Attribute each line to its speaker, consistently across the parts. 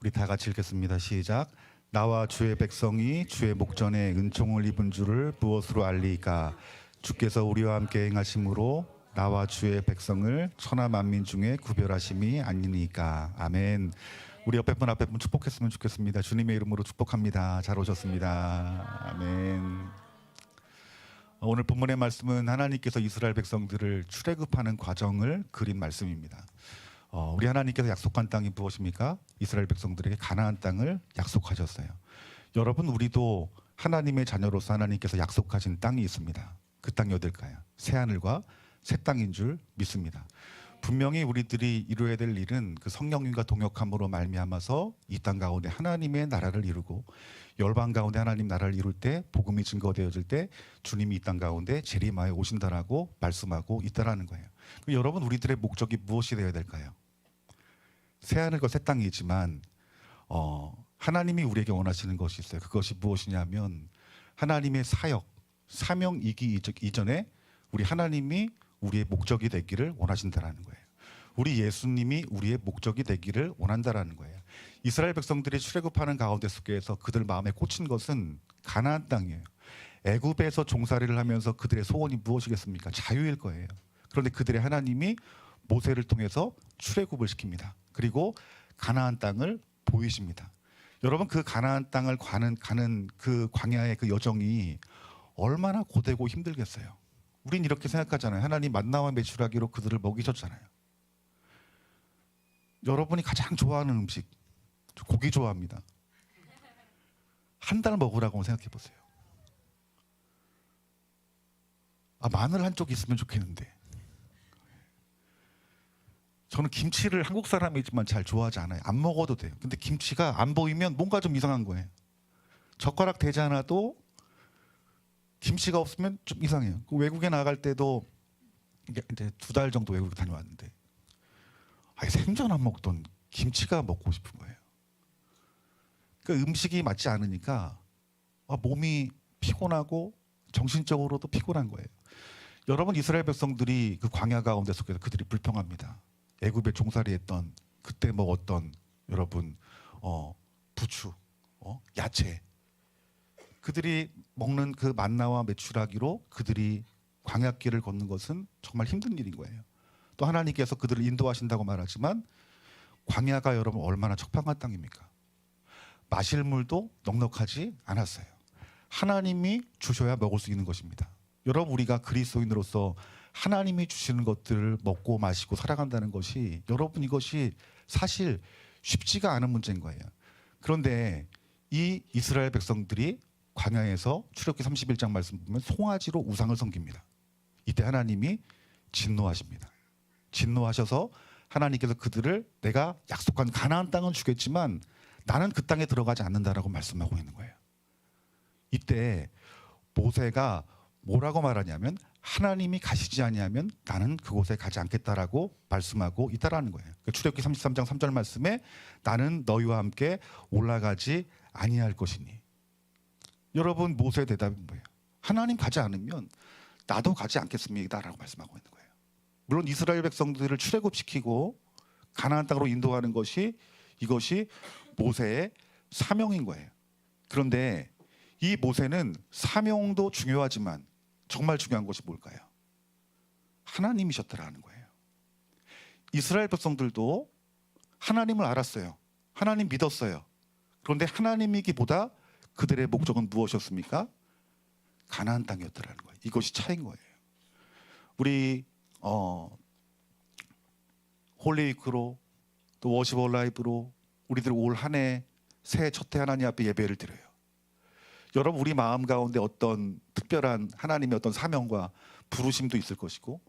Speaker 1: 우리 다 같이 읽겠습니다. 시작. 나와 주의 백성이 주의 목전에 은총을 입은 줄을 무엇으로 알리까? 주께서 우리와 함께 행하심으로 나와 주의 백성을 천하 만민 중에 구별하심이 아니니까. 아멘. 우리 옆에 분 앞에 분 축복했으면 좋겠습니다. 주님의 이름으로 축복합니다. 잘 오셨습니다. 아멘. 오늘 본문의 말씀은 하나님께서 이스라엘 백성들을 출애굽하는 과정을 그린 말씀입니다. 우리 하나님께서 약속한 땅이 무엇입니까? 이스라엘 백성들에게 가나안 땅을 약속하셨어요. 여러분, 우리도 하나님의 자녀로서 하나님께서 약속하신 땅이 있습니다. 그 땅이 어딜까요? 새하늘과 새 땅인 줄 믿습니다. 분명히 우리들이 이루어야 될 일은 그 성령님과 동역함으로 말미암아서 이 땅 가운데 하나님의 나라를 이루고 열방 가운데 하나님 나라를 이룰 때 복음이 증거되어질 때 주님이 이 땅 가운데 재림하여 오신다라고 말씀하고 있다라는 거예요. 여러분, 우리들의 목적이 무엇이 되어야 될까요? 새하늘과 새 땅이지만 하나님이 우리에게 원하시는 것이 있어요. 그것이 무엇이냐면 하나님의 사역, 사명이기 이전에 우리 하나님이 우리의 목적이 되기를 원하신다라는 거예요. 우리 예수님이 우리의 목적이 되기를 원한다라는 거예요. 이스라엘 백성들이 출애굽하는 가운데 속에서 그들 마음에 꽂힌 것은 가나안 땅이에요. 애굽에서 종살이를 하면서 그들의 소원이 무엇이겠습니까? 자유일 거예요. 그런데 그들의 하나님이 모세를 통해서 출애굽을 시킵니다. 그리고 가나안 땅을 보이십니다. 여러분, 그 가나안 땅을 가는 그 광야의 그 여정이 얼마나 고되고 힘들겠어요. 우린 이렇게 생각하잖아요. 하나님 만나와 메추라기로 그들을 먹이셨잖아요. 여러분이 가장 좋아하는 음식, 저 고기 좋아합니다. 한 달 먹으라고 생각해 보세요. 마늘 한 쪽 있으면 좋겠는데. 저는 김치를 한국 사람이지만 잘 좋아하지 않아요. 안 먹어도 돼요. 근데 김치가 안 보이면 뭔가 좀 이상한 거예요. 젓가락 대지 않아도 김치가 없으면 좀 이상해요. 외국에 나갈 때도 이제 2달 정도 외국에 다녀왔는데 생전 안 먹던 김치가 먹고 싶은 거예요. 그 음식이 맞지 않으니까 몸이 피곤하고 정신적으로도 피곤한 거예요. 여러분, 이스라엘 백성들이 그 광야 가운데 속에서 그들이 불평합니다. 애굽에 종살이했던 그때 먹었던 여러분 부추, 야채, 그들이 먹는 그 만나와 메추라기로 그들이 광야길을 걷는 것은 정말 힘든 일인 거예요. 또 하나님께서 그들을 인도하신다고 말하지만 광야가 여러분 얼마나 척박한 땅입니까? 마실 물도 넉넉하지 않았어요. 하나님이 주셔야 먹을 수 있는 것입니다. 여러분, 우리가 그리스도인으로서 하나님이 주시는 것들을 먹고 마시고 살아간다는 것이 여러분, 이것이 사실 쉽지가 않은 문제인 거예요. 그런데 이 이스라엘 백성들이 광야에서 출애굽기 31장 말씀 보면 송아지로 우상을 섬깁니다. 이때 하나님이 진노하십니다. 진노하셔서 하나님께서 그들을 내가 약속한 가나안 땅은 주겠지만 나는 그 땅에 들어가지 않는다라고 말씀하고 있는 거예요. 이때 모세가 뭐라고 말하냐면 하나님이 가시지 아니하면 나는 그곳에 가지 않겠다라고 말씀하고 있다라는 거예요. 출애굽기 33장 3절 말씀에 나는 너희와 함께 올라가지 아니할 것이니. 여러분, 모세의 대답이 뭐예요? 하나님 가지 않으면 나도 가지 않겠습니다라고 말씀하고 있는 거예요. 물론 이스라엘 백성들을 출애굽시키고 가나안 땅으로 인도하는 것이 이것이 모세의 사명인 거예요. 그런데 이 모세는 사명도 중요하지만 정말 중요한 것이 뭘까요? 하나님이셨더라는 거예요. 이스라엘 백성들도 하나님을 알았어요. 하나님 믿었어요. 그런데 하나님이기보다 그들의 목적은 무엇이었습니까? 가나안 땅이었더라는 거예요. 이것이 차이인 거예요. 우리 홀리위크로 또 워십 온라이브로 우리들 올 한 해 새해 첫 해 하나님 앞에 예배를 드려요. 여러분, 우리 마음 가운데 어떤 특별한 하나님의 어떤 사명과 부르심도 있을 것이고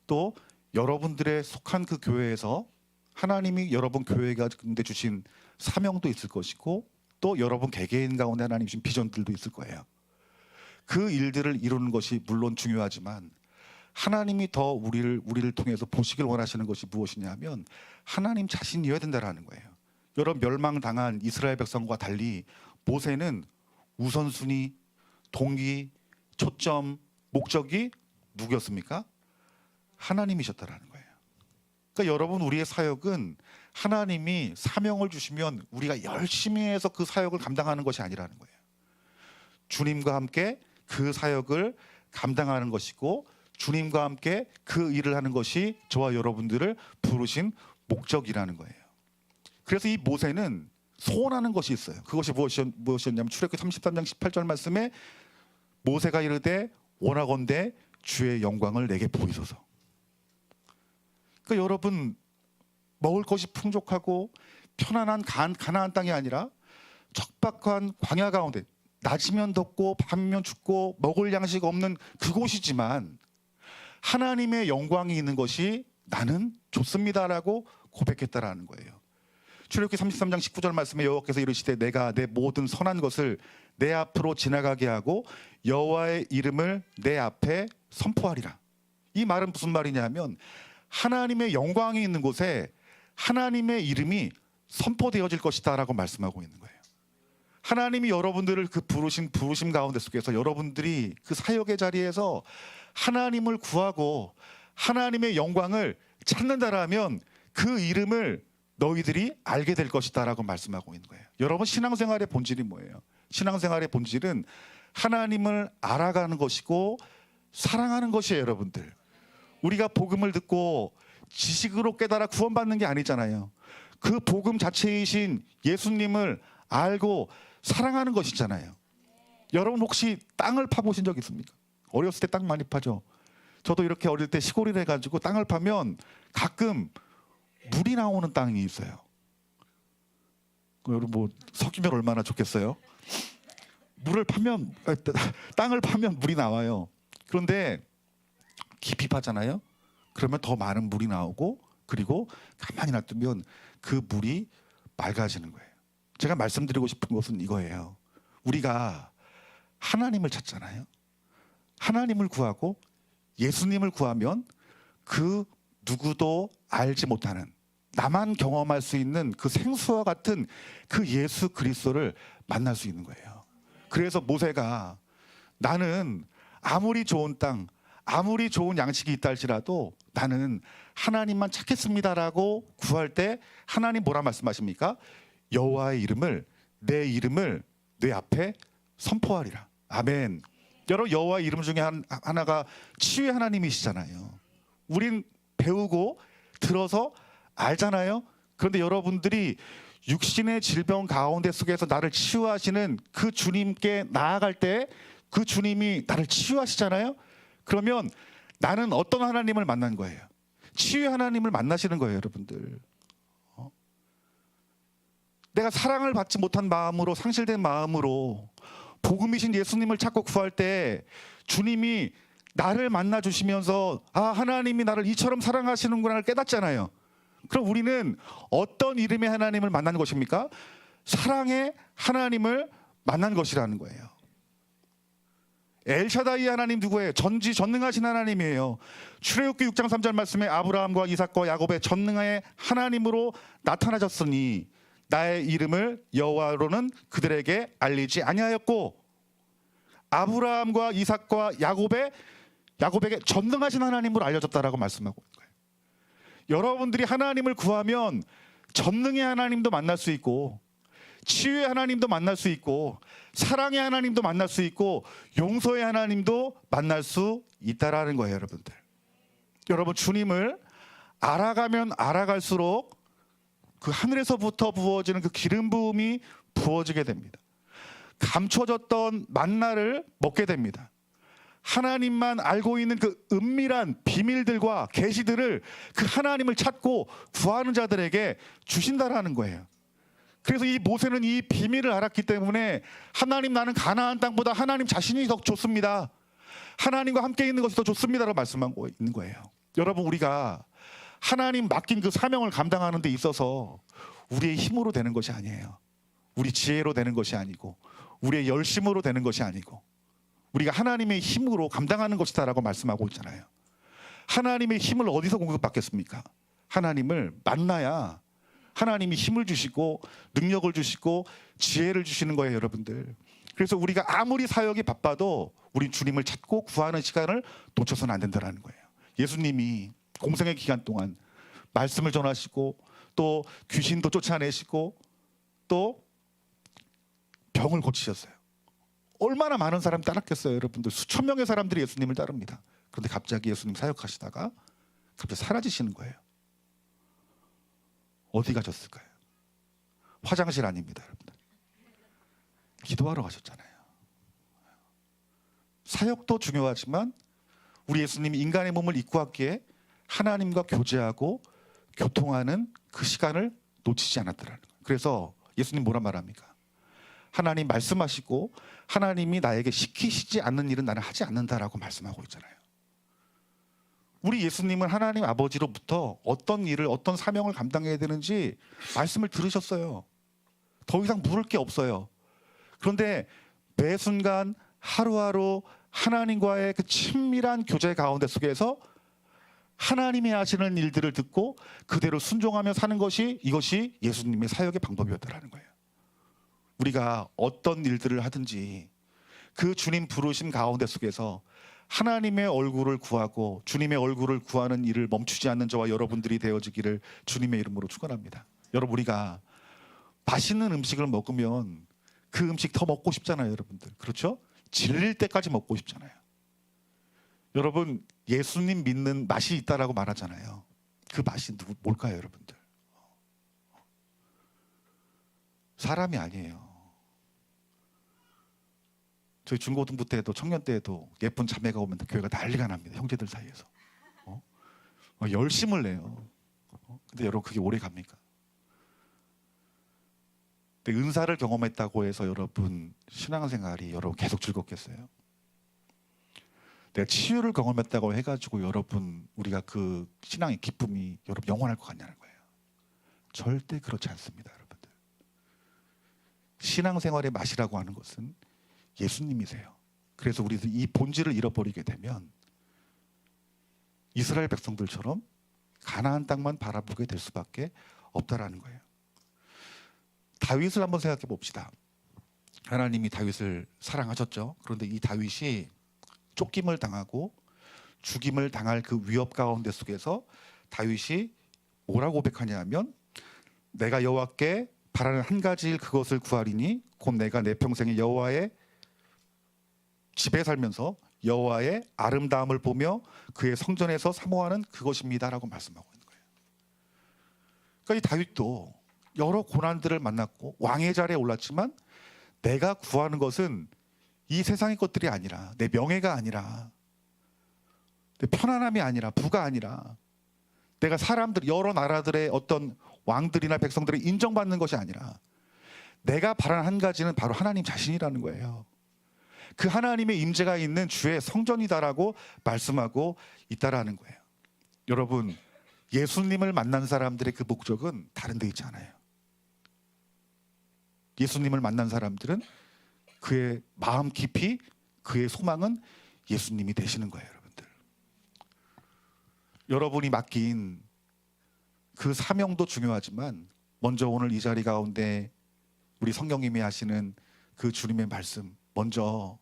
Speaker 1: 또 여러분들의 속한 그 교회에서 하나님이 여러분 교회 가운데 주신 사명도 있을 것이고 또 여러분 개개인 가운데 하나님 주신 비전들도 있을 거예요. 그 일들을 이루는 것이 물론 중요하지만 하나님이 더 우리를 통해서 보시길 원하시는 것이 무엇이냐면 하나님 자신이어야 된다는 거예요. 여러분, 멸망당한 이스라엘 백성과 달리 모세는 우선순위, 동기, 초점, 목적이 누구였습니까? 하나님이셨다라는 거예요. 그러니까 여러분, 우리의 사역은 하나님이 사명을 주시면 우리가 열심히 해서 그 사역을 감당하는 것이 아니라는 거예요. 주님과 함께 그 사역을 감당하는 것이고 주님과 함께 그 일을 하는 것이 저와 여러분들을 부르신 목적이라는 거예요. 그래서 이 모세는 소원하는 것이 있어요. 그것이 무엇이었냐면 출애굽기 33장 18절 말씀에 모세가 이르되 원하건대 주의 영광을 내게 보이소서. 그러니까 여러분, 먹을 것이 풍족하고 편안한 가나안 땅이 아니라 척박한 광야 가운데, 낮이면 덥고 밤이면 춥고 먹을 양식 없는 그곳이지만 하나님의 영광이 있는 것이 나는 좋습니다라고 고백했다라는 거예요. 출애굽기 33장 19절 말씀에 여호와께서 이르시되 내가 내 모든 선한 것을 내 앞으로 지나가게 하고 여호와의 이름을 내 앞에 선포하리라. 이 말은 무슨 말이냐면 하나님의 영광이 있는 곳에 하나님의 이름이 선포되어질 것이다 라고 말씀하고 있는 거예요. 하나님이 여러분들을 그 부르심 가운데 속에서 여러분들이 그 사역의 자리에서 하나님을 구하고 하나님의 영광을 찾는다라면 그 이름을 너희들이 알게 될 것이다 라고 말씀하고 있는 거예요. 여러분, 신앙생활의 본질이 뭐예요? 신앙생활의 본질은 하나님을 알아가는 것이고 사랑하는 것이에요. 여러분들, 우리가 복음을 듣고 지식으로 깨달아 구원받는 게 아니잖아요. 그 복음 자체이신 예수님을 알고 사랑하는 것이잖아요. 여러분, 혹시 땅을 파보신 적 있습니까? 어렸을 때 땅 많이 파죠. 저도 이렇게 어릴 때 시골이라 해가지고 땅을 파면 가끔 물이 나오는 땅이 있어요. 여러분, 뭐 섞이면 얼마나 좋겠어요. 땅을 파면 물이 나와요. 그런데 깊이 파잖아요. 그러면 더 많은 물이 나오고, 그리고 가만히 놔두면 그 물이 맑아지는 거예요. 제가 말씀드리고 싶은 것은 이거예요. 우리가 하나님을 찾잖아요. 하나님을 구하고 예수님을 구하면 그 누구도 알지 못하는, 나만 경험할 수 있는 그 생수와 같은 그 예수 그리스도를 만날 수 있는 거예요. 그래서 모세가 나는 아무리 좋은 땅, 아무리 좋은 양식이 있다 할지라도 나는 하나님만 찾겠습니다라고 구할 때 하나님 뭐라 말씀하십니까? 여호와의 이름을, 내 이름을 내 앞에 선포하리라. 아멘. 여러분, 여호와의 이름 중에 하나가 치유의 하나님이시잖아요. 우린 배우고 들어서 알잖아요. 그런데 여러분들이 육신의 질병 가운데 속에서 나를 치유하시는 그 주님께 나아갈 때 그 주님이 나를 치유하시잖아요. 그러면 나는 어떤 하나님을 만난 거예요? 치유의 하나님을 만나시는 거예요. 여러분들, 내가 사랑을 받지 못한 마음으로, 상실된 마음으로 복음이신 예수님을 찾고 구할 때 주님이 나를 만나 주시면서 아, 하나님이 나를 이처럼 사랑하시는구나를 깨닫잖아요. 그럼 우리는 어떤 이름의 하나님을 만난 것입니까? 사랑의 하나님을 만난 것이라는 거예요. 엘샤다이 하나님 누구예요? 전지전능하신 하나님이에요. 출애굽기 6장 3절 말씀에 아브라함과 이삭과 야곱의 전능의 하나님으로 나타나셨으니 나의 이름을 여호와로는 그들에게 알리지 아니하였고, 아브라함과 이삭과 야곱에게 전능하신 하나님으로 알려졌다라고 말씀하고 있는 거예요. 여러분들이 하나님을 구하면 전능의 하나님도 만날 수 있고, 치유의 하나님도 만날 수 있고, 사랑의 하나님도 만날 수 있고, 용서의 하나님도 만날 수 있다라는 거예요. 여러분들, 여러분, 주님을 알아가면 알아갈수록 그 하늘에서부터 부어지는 그 기름 부음이 부어지게 됩니다. 감춰졌던 만나를 먹게 됩니다. 하나님만 알고 있는 그 은밀한 비밀들과 계시들을 그 하나님을 찾고 구하는 자들에게 주신다라는 거예요. 그래서 이 모세는 이 비밀을 알았기 때문에 하나님, 나는 가나안 땅보다 하나님 자신이 더 좋습니다. 하나님과 함께 있는 것이 더 좋습니다라고 말씀하고 있는 거예요. 여러분, 우리가 하나님 맡긴 그 사명을 감당하는 데 있어서 우리의 힘으로 되는 것이 아니에요. 우리 지혜로 되는 것이 아니고, 우리의 열심으로 되는 것이 아니고, 우리가 하나님의 힘으로 감당하는 것이다라고 말씀하고 있잖아요. 하나님의 힘을 어디서 공급받겠습니까? 하나님을 만나야 하나님이 힘을 주시고 능력을 주시고 지혜를 주시는 거예요. 여러분들, 그래서 우리가 아무리 사역이 바빠도 우리 주님을 찾고 구하는 시간을 놓쳐서는 안 된다는 거예요. 예수님이 공생의 기간 동안 말씀을 전하시고 또 귀신도 쫓아내시고 또 병을 고치셨어요. 얼마나 많은 사람이 따랐겠어요, 여러분들. 수천 명의 사람들이 예수님을 따릅니다. 그런데 갑자기 예수님 사역하시다가 갑자기 사라지시는 거예요. 어디 가셨을까요? 화장실 아닙니다, 여러분들. 기도하러 가셨잖아요. 사역도 중요하지만 우리 예수님이 인간의 몸을 입고 왔기에 하나님과 교제하고 교통하는 그 시간을 놓치지 않았더라는 거예요. 그래서 예수님 뭐라 말합니까? 하나님 말씀하시고 하나님이 나에게 시키시지 않는 일은 나는 하지 않는다라고 말씀하고 있잖아요. 우리 예수님은 하나님 아버지로부터 어떤 일을 어떤 사명을 감당해야 되는지 말씀을 들으셨어요. 더 이상 물을 게 없어요. 그런데 매 순간 하루하루 하나님과의 그 친밀한 교제 가운데 속에서 하나님이 하시는 일들을 듣고 그대로 순종하며 사는 것이 이것이 예수님의 사역의 방법이었다라는 거예요. 우리가 어떤 일들을 하든지 그 주님 부르심 가운데 속에서 하나님의 얼굴을 구하고 주님의 얼굴을 구하는 일을 멈추지 않는 저와 여러분들이 되어지기를 주님의 이름으로 축원합니다. 여러분, 우리가 맛있는 음식을 먹으면 그 음식 더 먹고 싶잖아요, 여러분들. 그렇죠? 질릴 때까지 먹고 싶잖아요. 여러분, 예수님 믿는 맛이 있다라고 말하잖아요. 그 맛이 뭘까요, 여러분들? 사람이 아니에요. 저희 중고등부 때도 청년 때에도 예쁜 자매가 오면 교회가 난리가 납니다. 형제들 사이에서. 열심을 내요. 근데 여러분, 그게 오래 갑니까? 근데 은사를 경험했다고 해서 여러분 신앙생활이 여러분 계속 즐겁겠어요? 내가 치유를 경험했다고 해가지고 여러분 우리가 그 신앙의 기쁨이 여러분 영원할 것 같냐는 거예요. 절대 그렇지 않습니다, 여러분들. 신앙생활의 맛이라고 하는 것은 예수님이세요. 그래서 우리들 이 본질을 잃어버리게 되면 이스라엘 백성들처럼 가나안 땅만 바라보게 될 수밖에 없다라는 거예요. 다윗을 한번 생각해 봅시다. 하나님이 다윗을 사랑하셨죠. 그런데 이 다윗이 쫓김을 당하고 죽임을 당할 그 위협 가운데 속에서 다윗이 뭐라고 고백하냐 하면 내가 여호와께 바라는 한 가지 일 그것을 구하리니 곧 내가 내 평생에 여호와의 집에 살면서 여호와의 아름다움을 보며 그의 성전에서 사모하는 그것입니다라고 말씀하고 있는 거예요. 그러니까 이 다윗도 여러 고난들을 만났고 왕의 자리에 올랐지만 내가 구하는 것은 이 세상의 것들이 아니라 내 명예가 아니라 내 편안함이 아니라 부가 아니라 내가 사람들 여러 나라들의 어떤 왕들이나 백성들이 인정받는 것이 아니라 내가 바라는 한 가지는 바로 하나님 자신이라는 거예요. 그 하나님의 임재가 있는 주의 성전이다라고 말씀하고 있다라는 거예요. 여러분, 예수님을 만난 사람들의 그 목적은 다른 데 있지 않아요. 예수님을 만난 사람들은 그의 마음 깊이 그의 소망은 예수님이 되시는 거예요, 여러분들. 여러분이 맡긴 그 사명도 중요하지만 먼저 오늘 이 자리 가운데 우리 성령님이 하시는 그 주님의 말씀, 먼저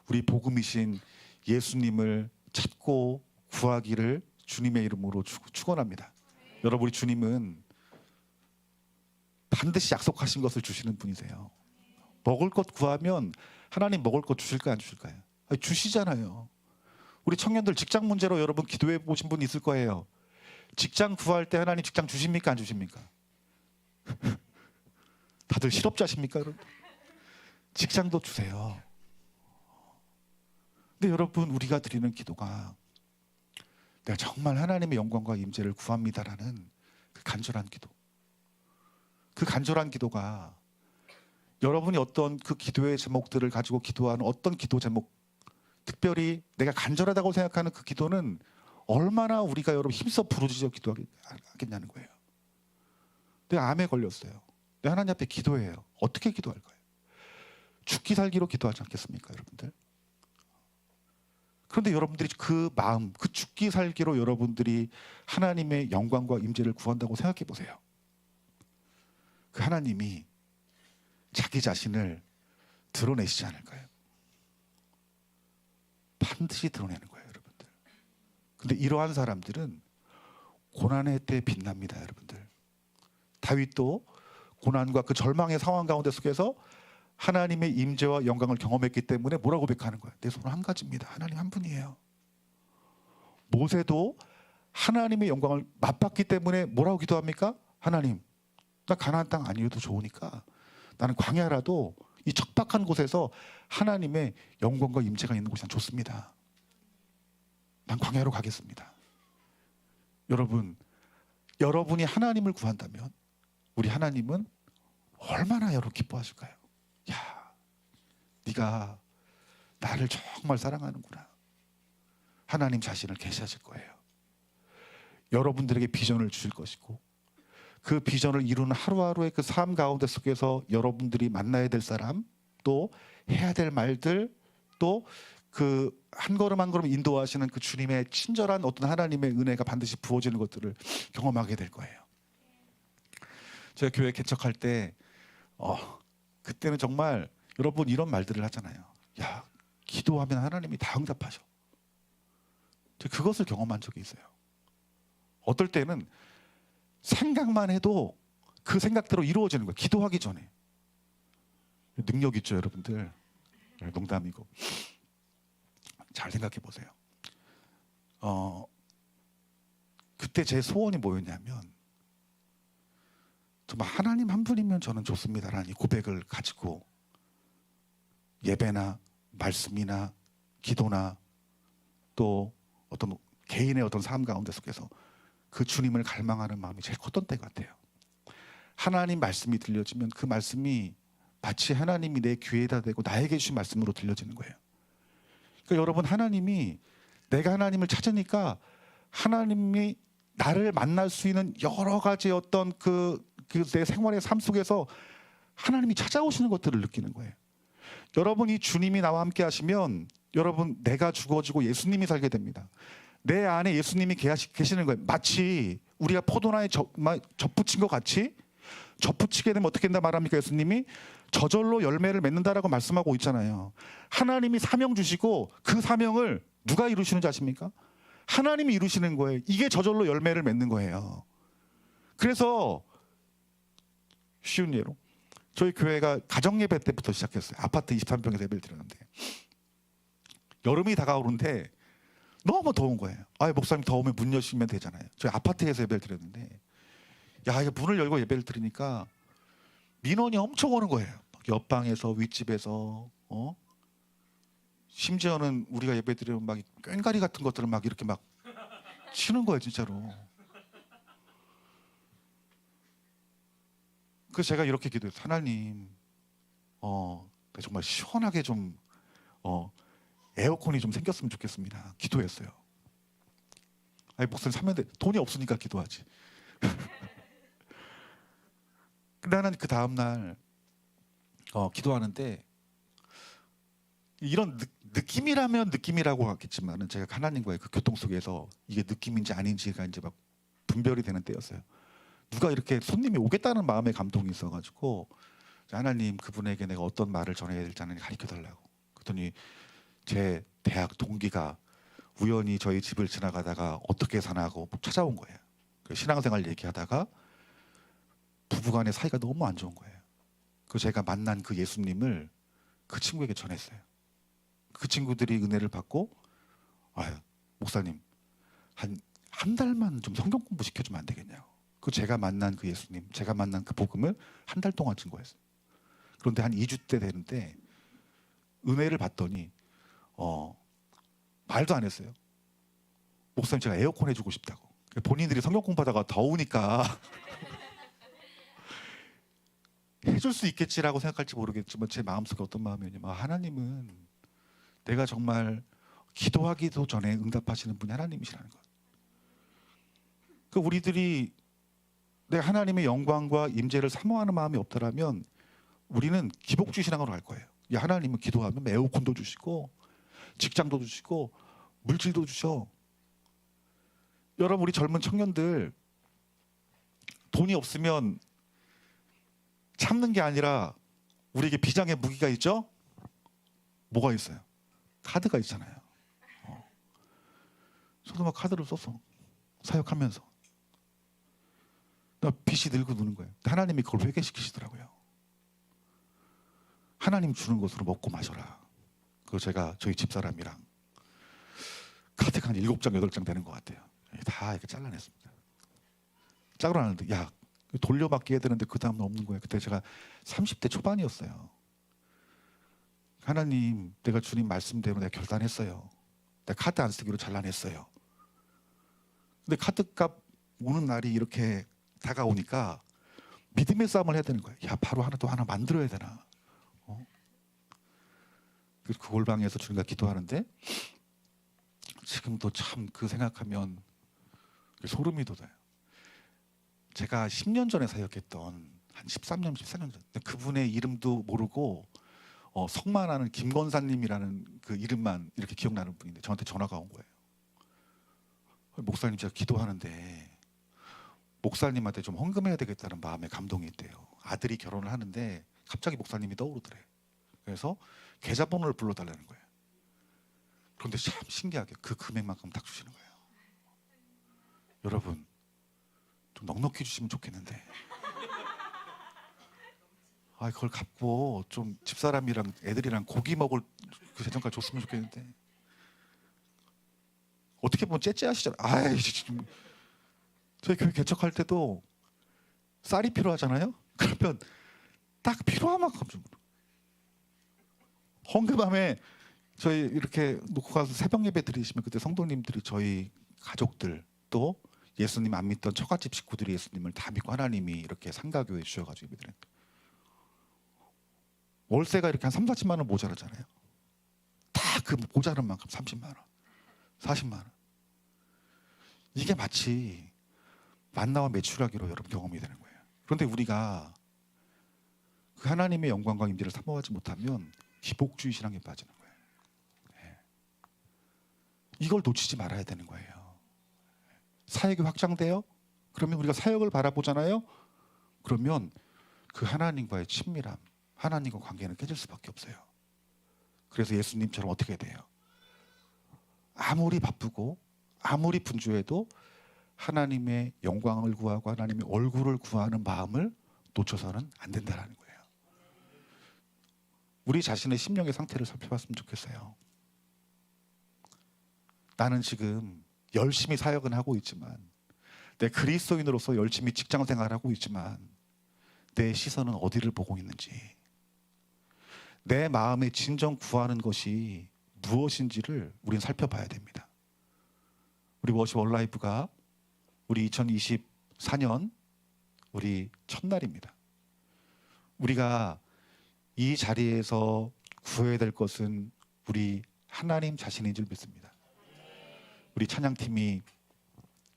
Speaker 1: 우리 복음이신 예수님을 찾고 구하기를 주님의 이름으로 축원합니다. 여러분, 우리 주님은 반드시 약속하신 것을 주시는 분이세요. 먹을 것 구하면 하나님 먹을 것 주실까요, 안 주실까요? 아니, 주시잖아요. 우리 청년들 직장 문제로 여러분 기도해 보신 분 있을 거예요. 직장 구할 때 하나님 직장 주십니까, 안 주십니까? 다들 실업자십니까, 여러분? 직장도 주세요. 근데 여러분, 우리가 드리는 기도가 내가 정말 하나님의 영광과 임재를 구합니다라는 그 간절한 기도. 그 간절한 기도가 여러분이 어떤 그 기도의 제목들을 가지고 기도하는 어떤 기도 제목, 특별히 내가 간절하다고 생각하는 그 기도는 얼마나 우리가 여러분 힘써 부르짖어 기도하겠냐는 거예요. 내가 암에 걸렸어요. 내가 하나님 앞에 기도해요. 어떻게 기도할까요? 죽기 살기로 기도하지 않겠습니까, 여러분들? 그런데 여러분들이 그 마음, 그 죽기 살기로 여러분들이 하나님의 영광과 임재를 구한다고 생각해 보세요. 그 하나님이 자기 자신을 드러내시지 않을까요? 반드시 드러내는 거예요, 여러분들. 근데 이러한 사람들은 고난의 때에 빛납니다, 여러분들. 다윗도 고난과 그 절망의 상황 가운데 속에서 하나님의 임재와 영광을 경험했기 때문에 뭐라고 고백하는 거예요? 내 손은 한 가지입니다. 하나님 한 분이에요. 모세도 하나님의 영광을 맛봤기 때문에 뭐라고 기도합니까? 하나님, 나 가나안 땅 아니어도 좋으니까 나는 광야라도 이 척박한 곳에서 하나님의 영광과 임재가 있는 곳이 난 좋습니다. 난 광야로 가겠습니다. 여러분, 여러분이 하나님을 구한다면 우리 하나님은 얼마나 여러분 기뻐하실까요? 야, 네가 나를 정말 사랑하는구나. 하나님 자신을 계시하실 거예요. 여러분들에게 비전을 주실 것이고 그 비전을 이루는 하루하루의 그 삶 가운데 속에서 여러분들이 만나야 될 사람, 또 해야 될 말들, 또 그 한 걸음 한 걸음 인도하시는 그 주님의 친절한 어떤 하나님의 은혜가 반드시 부어지는 것들을 경험하게 될 거예요. 제가 교회 개척할 때 그때는 정말 여러분 이런 말들을 하잖아요. 야, 기도하면 하나님이 다 응답하셔. 제가 그것을 경험한 적이 있어요. 어떨 때는 생각만 해도 그 생각대로 이루어지는 거예요. 기도하기 전에. 능력 있죠, 여러분들. 농담이고. 잘 생각해 보세요. 그때 제 소원이 뭐였냐면 정말 하나님 한 분이면 저는 좋습니다라는 이 고백을 가지고 예배나 말씀이나 기도나 또 어떤 개인의 어떤 삶 가운데 속에서 그 주님을 갈망하는 마음이 제일 컸던 때 같아요. 하나님 말씀이 들려지면 그 말씀이 마치 하나님이 내 귀에다 대고 나에게 주신 말씀으로 들려지는 거예요. 그러니까 여러분, 하나님이 내가 하나님을 찾으니까 하나님이 나를 만날 수 있는 여러 가지 어떤 내 생활의 삶 속에서 하나님이 찾아오시는 것들을 느끼는 거예요. 여러분, 이 주님이 나와 함께 하시면 여러분, 내가 죽어지고 예수님이 살게 됩니다. 내 안에 예수님이 계시는 거예요. 마치 우리가 포도나에 접붙인 것 같이 접붙이게 되면 어떻게 된다 말합니까? 예수님이 저절로 열매를 맺는다라고 말씀하고 있잖아요. 하나님이 사명 주시고 그 사명을 누가 이루시는지 아십니까? 하나님이 이루시는 거예요. 이게 저절로 열매를 맺는 거예요. 그래서 쉬운 예로 저희 교회가 가정예배 때부터 시작했어요. 아파트 23평에서 예배를 드렸는데 여름이 다가오는데 너무 더운 거예요. 목사님 더우면 문 여시면 되잖아요. 저희 아파트에서 예배를 드렸는데 이거 문을 열고 예배를 드리니까 민원이 엄청 오는 거예요. 옆방에서 윗집에서 심지어는 우리가 예배 드리면 막 꽹가리 같은 것들을 막 이렇게 막 치는 거예요, 진짜로. 그래서 제가 이렇게 기도했어요. 하나님, 정말 시원하게 좀 에어컨이 좀 생겼으면 좋겠습니다. 기도했어요. 목사님 사면 돼. 돈이 없으니까 기도하지. 근데 나는 그 다음날 기도하는데 이런 느낌이라면 느낌이라고 하겠지만은 제가 하나님과의 그 교통 속에서 이게 느낌인지 아닌지가 이제 막 분별이 되는 때였어요. 누가 이렇게 손님이 오겠다는 마음의 감동이 있어가지고 하나님, 그분에게 내가 어떤 말을 전해야 될지 하나님 가르쳐 달라고. 그랬더니 제 대학 동기가 우연히 저희 집을 지나가다가 어떻게 사나고 찾아온 거예요. 신앙생활 얘기하다가 부부간의 사이가 너무 안 좋은 거예요. 그래서 제가 만난 그 예수님을 그 친구에게 전했어요. 그 친구들이 은혜를 받고 목사님 한 달만 좀 성경 공부 시켜주면 안 되겠냐고. 그 제가 만난 그 예수님, 제가 만난 그 복음을 한 달 동안 증거했어요. 그런데 한 2주 때 되는데 은혜를 받더니 말도 안 했어요. 목사님, 제가 에어컨 해주고 싶다고. 본인들이 성경 공부하다가 더우니까 해줄 수 있겠지라고 생각할지 모르겠지만 제 마음속에 어떤 마음이었냐면 하나님은 내가 정말 기도하기도 전에 응답하시는 분이 하나님이시라는 것. 우리들이 내가 하나님의 영광과 임재를 사모하는 마음이 없더라면 우리는 기복주의 신앙으로 갈 거예요. 하나님은 기도하면 에어컨도 주시고 직장도 주시고 물질도 주셔. 여러분, 우리 젊은 청년들 돈이 없으면 참는 게 아니라 우리에게 비장의 무기가 있죠? 뭐가 있어요? 카드가 있잖아요. 저도 막 카드를 써서 사역하면서 빚이 늘고 느는 거예요. 하나님이 그걸 회개시키시더라고요. 하나님 주는 것으로 먹고 마셔라. 그거 제가 저희 집사람이랑 카드가 한 7장 8장 되는 것 같아요. 다 이렇게 잘라냈습니다. 잘라놨는데 야 돌려받기 해야 되는데 그 다음은 없는 거예요. 그때 제가 30대 초반이었어요. 하나님, 내가 주님 말씀대로 내가 결단했어요. 내가 카드 안 쓰기로 잘라냈어요. 근데 카드값 오는 날이 이렇게 다가오니까 믿음의 싸움을 해야 되는 거예요. 야, 바로 하나 또 하나 만들어야 되나. 그 골방에서 주님과 기도하는데 지금도 참 그 생각하면 소름이 돋아요. 제가 10년 전에 사역했던 한 13년, 14년 전 그분의 이름도 모르고 성만 아는 김건사님이라는 그 이름만 이렇게 기억나는 분인데 저한테 전화가 온 거예요. 목사님, 제가 기도하는데 목사님한테 좀 헌금해야 되겠다는 마음에 감동이 있대요. 아들이 결혼을 하는데 갑자기 목사님이 떠오르더래. 그래서 계좌번호를 불러달라는 거예요. 그런데 참 신기하게 그 금액만큼 딱 주시는 거예요. 여러분, 좀 넉넉히 주시면 좋겠는데 그걸 갚고 좀 집사람이랑 애들이랑 고기 먹을 그 재정까지 줬으면 좋겠는데 어떻게 보면 째째하시잖아요. 지금 저희 교회 개척할 때도 쌀이 필요하잖아요. 그러면 딱 필요한 만큼 좀 헌금함에 저희 이렇게 놓고 가서 새벽 예배 드리시면 그때 성도님들이 저희 가족들 또 예수님 안 믿던 처갓집 식구들이 예수님을 다 믿고 하나님이 이렇게 상가교회 주셔가지고 예배 드렸는데 월세가 이렇게 한 3, 40만 원 모자라잖아요. 다 그 모자란 만큼 30만 원, 40만 원. 이게 마치 만나와 매출하기로 여러분 경험이 되는 거예요. 그런데 우리가 그 하나님의 영광과 임재를 사모하지 못하면 기복주의 신앙에 빠지는 거예요. 이걸 놓치지 말아야 되는 거예요. 사역이 확장돼요? 그러면 우리가 사역을 바라보잖아요? 그러면 그 하나님과의 친밀함, 하나님과 관계는 깨질 수밖에 없어요. 그래서 예수님처럼 어떻게 돼요? 아무리 바쁘고 아무리 분주해도 하나님의 영광을 구하고 하나님의 얼굴을 구하는 마음을 놓쳐서는 안 된다는 거예요. 우리 자신의 심령의 상태를 살펴봤으면 좋겠어요. 나는 지금 열심히 사역은 하고 있지만 내 그리스도인으로서 열심히 직장 생활하고 있지만 내 시선은 어디를 보고 있는지, 내 마음에 진정 구하는 것이 무엇인지를 우리는 살펴봐야 됩니다. 우리 워십 원라이프가 우리 2024년 우리 첫날입니다. 우리가 이 자리에서 구해야 될 것은 우리 하나님 자신인 줄 믿습니다. 우리 찬양팀이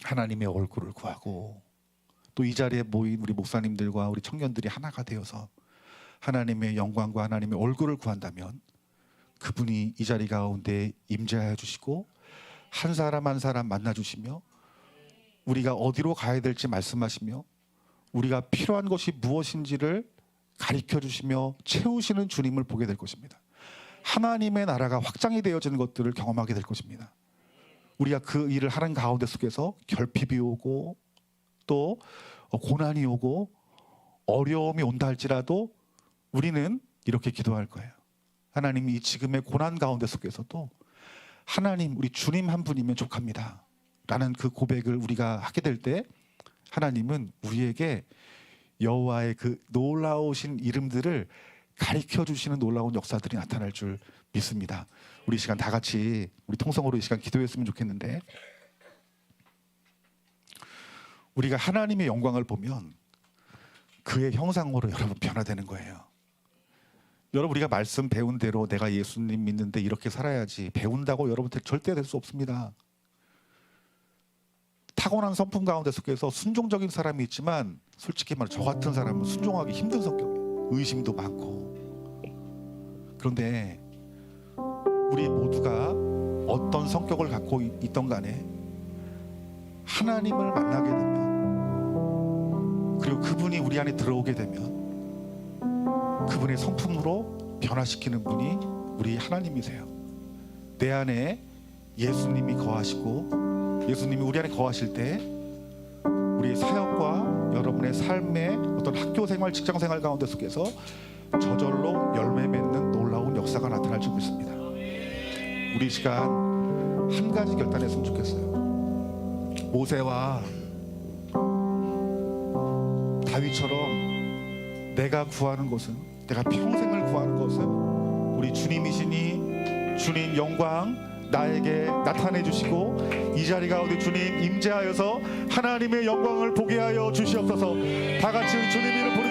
Speaker 1: 하나님의 얼굴을 구하고 또 이 자리에 모인 우리 목사님들과 우리 청년들이 하나가 되어서 하나님의 영광과 하나님의 얼굴을 구한다면 그분이 이 자리 가운데 임재하여 주시고 한 사람 한 사람 만나 주시며 우리가 어디로 가야 될지 말씀하시며 우리가 필요한 것이 무엇인지를 가르쳐 주시며 채우시는 주님을 보게 될 것입니다. 하나님의 나라가 확장이 되어지는 것들을 경험하게 될 것입니다. 우리가 그 일을 하는 가운데 속에서 결핍이 오고 또 고난이 오고 어려움이 온다 할지라도 우리는 이렇게 기도할 거예요. 하나님이 이 지금의 고난 가운데 속에서도 하나님, 우리 주님 한 분이면 족합니다 라는 그 고백을 우리가 하게 될 때 하나님은 우리에게 여호와의 그 놀라우신 이름들을 가르쳐 주시는 놀라운 역사들이 나타날 줄 믿습니다. 우리 시간 다 같이 우리 통성으로 이 시간 기도했으면 좋겠는데, 우리가 하나님의 영광을 보면 그의 형상으로 여러분 변화되는 거예요. 여러분, 우리가 말씀 배운 대로 내가 예수님 믿는데 이렇게 살아야지 배운다고 여러분들 절대 될 수 없습니다. 타고난 성품 가운데 속에서 순종적인 사람이 있지만 솔직히 말해 저 같은 사람은 순종하기 힘든 성격이에요. 의심도 많고. 그런데 우리 모두가 어떤 성격을 갖고 있던 간에 하나님을 만나게 되면 그리고 그분이 우리 안에 들어오게 되면 그분의 성품으로 변화시키는 분이 우리 하나님이세요. 내 안에 예수님이 거하시고 예수님이 우리 안에 거하실 때 우리의 사역과 여러분의 삶의 어떤 학교 생활, 직장 생활 가운데 속에서 저절로 열매 맺는 놀라운 역사가 나타날 줄 믿습니다. 우리 시간 한 가지 결단했으면 좋겠어요. 모세와 다윗처럼 내가 구하는 것은, 내가 평생을 구하는 것은 우리 주님이시니 주님 영광 나에게 나타내 주시고 이 자리 가운데 주님 임재하여서 하나님의 영광을 보게 하여 주시옵소서. 다 같이 주님 이름 부르